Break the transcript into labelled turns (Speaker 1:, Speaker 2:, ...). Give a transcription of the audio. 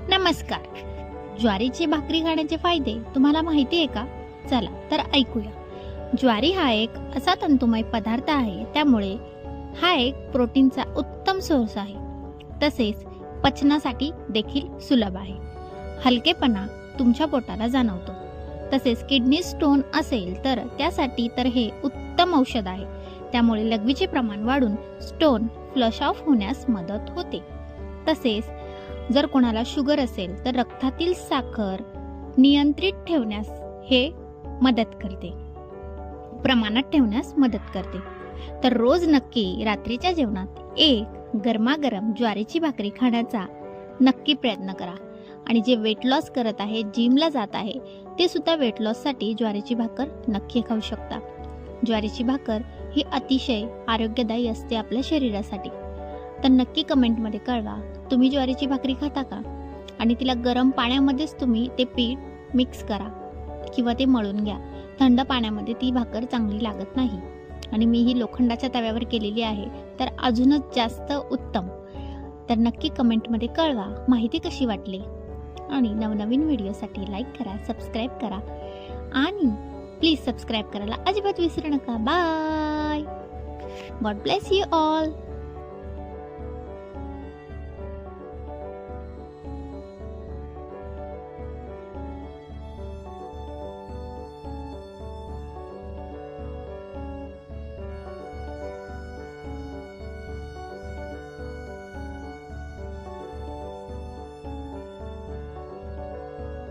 Speaker 1: नमस्कार. ज्वारीची भाकरी खाण्याचे फायदे तुम्हाला माहिती आहे का? चला तर ऐकूया. ज्वारी हा एक असा तंतुमय पदार्थ आहे, त्यामुळे हा एक प्रोटीनचा उत्तम सोर्स आहे. तसेच पचनासाठी देखील सुलभ आहे. हलकेपणा तुमच्या पोटाला जाणवतो. तसेच किडनी स्टोन असेल तर त्यासाठी तर हे उत्तम औषध आहे. त्यामुळे लघवीचे प्रमाण वाढून स्टोन फ्लश ऑफ होण्यास मदत होते. तसेच जर कोणाला शुगर असेल तर रक्तातील साखर नियंत्रित ठेवण्यास हे मदत करते, प्रमाणात ठेवण्यास मदत करते. तर रोज नक्की रात्रीच्या जेवणात एक गरमागरम ज्वारीची भाकरी खाण्याचा नक्की प्रयत्न करा. आणि जे वेट लॉस करत आहे, जिमला जात आहे, ते सुद्धा वेट लॉससाठी ज्वारीची भाकर नक्की खाऊ शकता. ज्वारीची भाकर ही अतिशय आरोग्यदायी असते आपल्या शरीरासाठी. तर नक्की कमेंटमध्ये कळवा, तुम्ही ज्वारीची भाकरी खाता का? आणि तिला गरम पाण्यामध्येच तुम्ही ते पीठ मिक्स करा किंवा ते मळून घ्या. थंड पाण्यामध्ये ती भाकर चांगली लागत नाही. आणि मी ही लोखंडाच्या तव्यावर केलेली आहे, तर अजूनच जास्त उत्तम. तर नक्की कमेंटमध्ये कळवा माहिती कशी वाटली. आणि नवनवीन व्हिडिओसाठी लाईक करा, सबस्क्राईब करा आणि प्लीज सबस्क्राईब करायला अजिबात विसरू नका. Bye. God bless you all.